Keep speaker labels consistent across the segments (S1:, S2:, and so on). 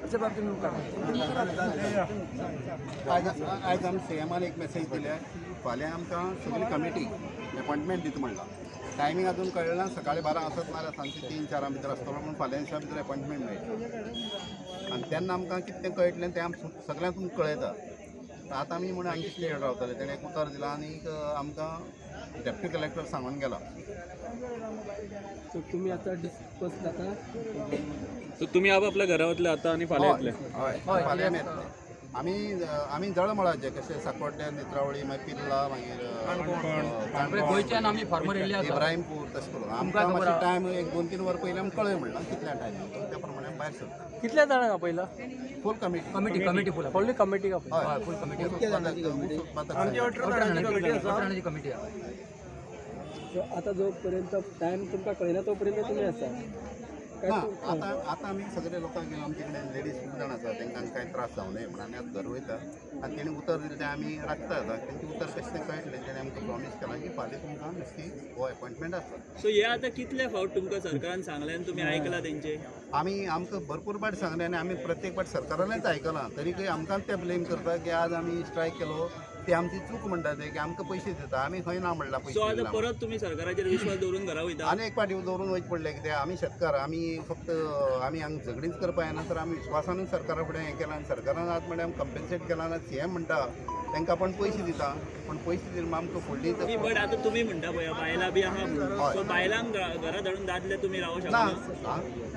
S1: अशा बाबतीत
S2: आयज आमी सीएमान एक मेसेज दिल्या फाल्यां आमकां सगळी कमिटी अपॉइंटमेंट दिता म्हणला टायमींग अजून कळना सकाळी 12 आसत नाल्यार सांजचे 3-4 भितर आसतलो पूण फाल्यां दिसा भितर अपॉइंटमेंट मेळटली आनी तेन्ना आमकां कितें कळटलें तें आमी सगळ्यांक तुमकां कळयता. आतां आमी म्हणून हांगा कितले रावतले तेणें एक उतर दिलां आनी आमकां डेप्युटी कलेक्टर सांगून गेला.
S1: सो तुम्ही आता डिस्कस जाता
S3: सो तुम्ही आपल्या घरा वतले आता आणि फाल्यां येतले.
S2: हय फाल्यां येतले. आमी जळमळाचे कशें साकोड्ड्या नेत्रावळी मागीर पिर्ला मागीर
S1: गोंयच्यान आमी फार्मर येयल्ले आसा
S2: इब्राहिमपूर तशें करून आमकां मातशें टायम 1-2-3 वर पयलीं आमकां कळय म्हणला कितल्या टायम त्या प्रमाणे भायर सरता.
S1: कितल्या जाणांक आपयला
S2: फूल कमिटी
S1: कमिटी फुल व्हडली कमिटी
S2: हय फूल कमिटी
S1: कमिटी आता जो पर्यंत टायम तुमकां कळना तो पर्यंत तुमी आसा
S2: आता आमी सगळे लोकांक आमचे कडेन लेडीज खूब जाण आसा तांकां कांय त्रास जावं न्हय म्हणून आमी आतां घर वयता आनी तेणी उतर दिलें तें आमी राखता आतां तेंचें उतर कशें तें कळटलें तेणें आमकां प्रॉमीस केलां की फाल्यां तुमकां नक्की हो अपॉइंटमेंट आसता.
S3: सो हे आता कितले फावट तुमकां सरकारान सांगलें आनी तुमी आयकला तेंचे?
S2: आमकां भरपूर फावट सांगलें आनी आमी प्रत्येक फावट सरकारानच आयकलां तरीकय आमकांच ते ब्लेम करता की आज आमी स्ट्रायक केलो ती आमची चूक म्हणटा ते की आमकां पयशे दिता आमी खंय ना म्हणला
S3: सो
S2: पयशे
S3: आता परत तुम्ही सरकाराचेर विश्वास दवरून घरा वयता?
S2: आनी एक फावटी दवरून वयचे पडले कित्याक आमी शेतकार आमी फक्त आमी हांगा झगडीच करपा येना तर आमी विश्वासानूच सरकारा फुडें हें केलां आनी सरकारान आज म्हळ्यार आमकां कम्पेन्सेट केलां आनी सीएम म्हणटा तांकां आपण पयशे दिता पण पयशे दिले आमकां फुडली
S3: बट आता तुम्ही म्हणटा पळय बायलां बी आहा सो बायलांक घरा धरून दादले तुम्ही रावूं शकना?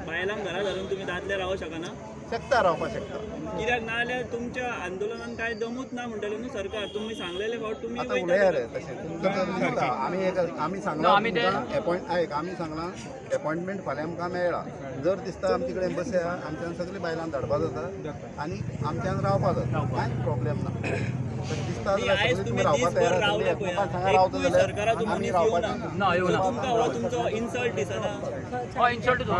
S3: बायलांक घरा धरून तुम्ही दादले रावूं शकना?
S2: शकता रावपाक शकता
S3: कित्याक ना जाल्यार तुमच्या आंदोलनान काय दमूच ना म्हणटले न्हू सरकार. तुम्ही सांगलेले फावट तुम्ही
S2: आतां उलया रे तशें तुमकां दिता आमी सांगलां आमी सांगलां अपॉइंटमेंट फाल्यां आमकां मेळ्ळा जर दिसता आमचे कडेन बसया आमच्यान सगळीं बायलांक धाडपा जाता आनी आमच्यान रावपा जाता कांयच प्रॉब्लेम ना. दिसता जाल्यार तुम्ही रावपा तयार रावता जाल्यार आमी रावपाचें
S1: ना येवना
S3: तुमकां हो तुमचो इन्सल्ट दिसना?
S1: हो इन्सल्ट
S3: हो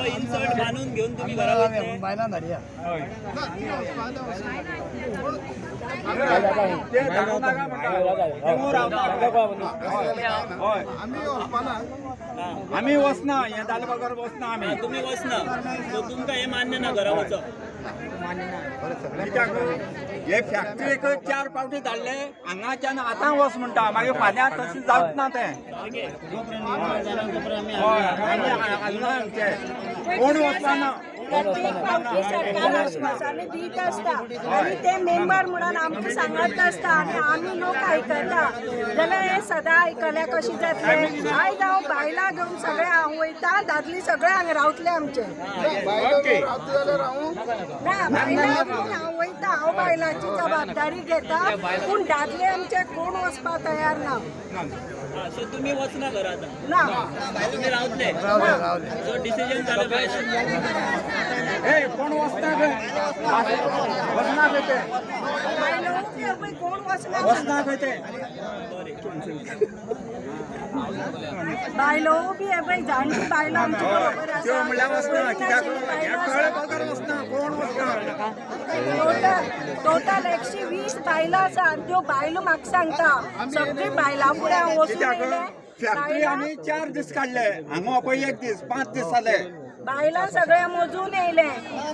S3: इन्सल्ट मानून घेऊन तुम्ही घरा वयतले?
S1: बायलां धाडया
S4: आम्ही वचना हे जाले बगर वचना आम्ही
S3: तुम्ही वचना सो तुमकां हे मान्य ना घरा वचप?
S4: हे फॅक्टरीक 4 पावटी धाडले हांगाच्यान आतां वच म्हणटा मागीर फाल्यां तशें जावच ना तें कोण वचना
S5: प्रत्येक फावटी सरकार आश्वासाने दीत असता आणि ते मेंबर म्हणून आमकां सांगत आसता आणि आमी लोक आयकता जाल्यार हे सदां आयकल्या कशें जातलें. आयज हांव बायलां घेवन सगळे हांव वयता दादली सगळे हांगा रावतले आमचे ना बायलां घेवन हांव वयता हांव बायलांची जबाबदारी घेता पूण दादले आमचे कोण वचपाक तयार ना.
S3: सो तुम्ही वचना घरा आतां?
S5: ना
S3: तुम्ही रावतले? सो डिसिजन जालें पाहिजे.
S4: ए कोण वचना वचना खंय ते
S5: कोण
S4: वचना खंय ते
S5: बायलो बी हे पळय जाणटी बायलो आमच्या बरोबर
S4: त्यो म्हणल्यार वचना कित्याक हे कळ्ळे
S5: आसा.
S4: बगर वचना कोण वचना
S5: टोटल 120 बायलो आसा आनी त्यो बायलो म्हाका सांगता सगळी बायलां फुडें हांव वचून येयलें.
S4: फॅक्टरी आमी 4 दीस काडले हांगा पळय 1 दीस 5 दीस जाले
S5: बायलां सगळे मोजून येयले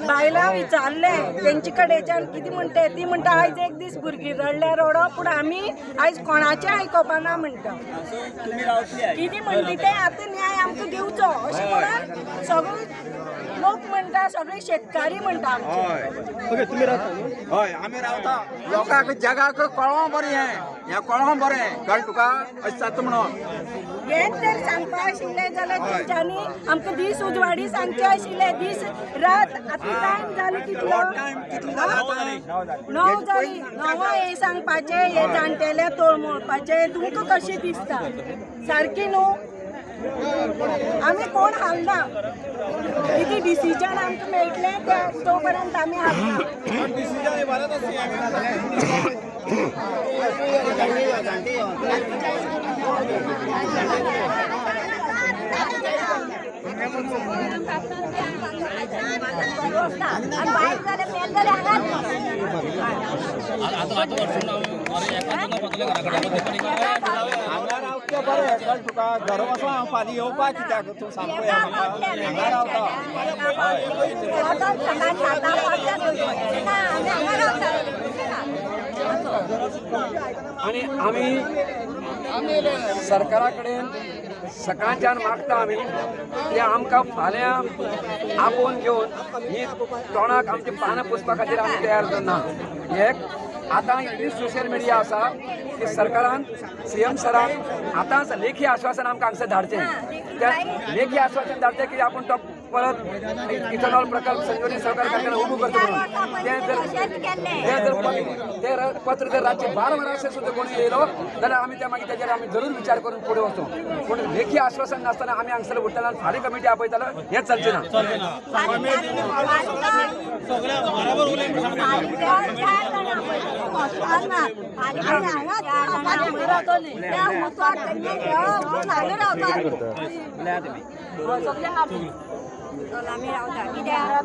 S5: बायलां विचारले तेंचे कडेच्यान कितें म्हणटा ती म्हणटा आयज 1 दीस भुरगीं रडल्या रडो पूण आमी आयज कोणाचें आयकपाना म्हणटा.
S3: तुम्ही रावतले?
S5: कितें म्हणटा तें आतां न्याय आमकां दिवचो अशें म्हणून सगळे लोक म्हणटा सगळे शेतकारी म्हणटा आमचे.
S4: हय आमी रावता लोकांक जगाक कळों बरें हें कळों बरें कळ्ळें तुका अशें जाता म्हणून
S5: हेच जर सांगपा आशिल्लें जाल्यार तेंच्यांनी आमकां दीस उजवाडी सांगचे आशिल्ले दीस रात आतां टायम जालो कितलो 9 जाली 9 हे सांगपाचे हे जाणटेले तळमळपाचे तुमकां कशें दिसता सारकी न्हू? आमी कोण हालना कितें डिसिजन आमकां मेळटलें तें तो पर्यंत आमी हालना.
S4: हांगा रावते बरें कळ्ळें तुका घरा वचून हांव फाल्यां येवपाक कित्याक तूं सांगू हांगा रावता
S1: आणि आम्ही सरकारा कडेन सकाळच्यान मागता आमी की आमकां फाल्यां आपोवन घेवन ही तोंडाक आमची पानां पुसपा खातीर आमी तयार करना एक आतां इतली सोशल मिडिया आसा की सरकारान सीएम सरान आतांच लेखी आश्वासन आमकां हांगसर धाडचें त्या लेखी आश्वासन धाडचें की आपूण तो परत इथेनॉल प्रकल्प संयोजन सहकार कारखाना उबो करता म्हणून ते पत्र जर रातचे 12 वरांचेर सुद्दां कोणी येयलो जाल्यार आमी त्या मागीर तेजेर आमी जरूर विचार करून फुडें वचूं पूण लेखी आश्वासन नासतना आमी हांगसर उरतले आनी फाल्यां कमिटी आपयतलो हें चलचें ना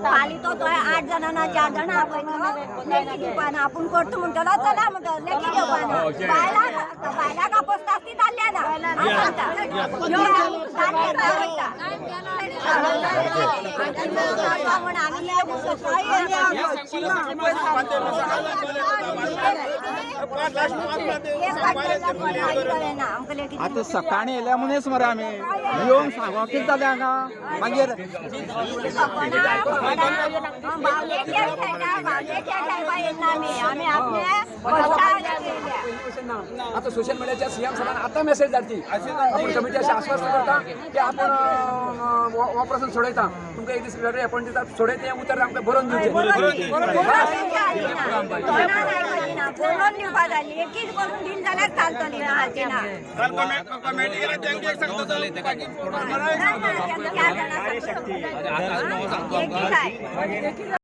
S5: फाली तो 8 जणांना 4 जण आपण करतो म्हणटलो चला म्हणटलो लेखी घेवपाना बायला कापोस तास्ती जाल्ल्या ना
S4: आतां सकाळीं येयल्या मनीस मरे आमी येवन सांगो कितें जालें हांगा मागीर
S1: आता सोशल मीडियाच्या सीएम सरान आता मेसेज धाडची आपण कमिटी अशी आश्वस्त करता की आपण ऑपरेशन सोडयता तुमकां एक दीस वेगळे अपॉइंट दिता सोडयता हें उतर आमकां बरोवन दिवचें
S5: करून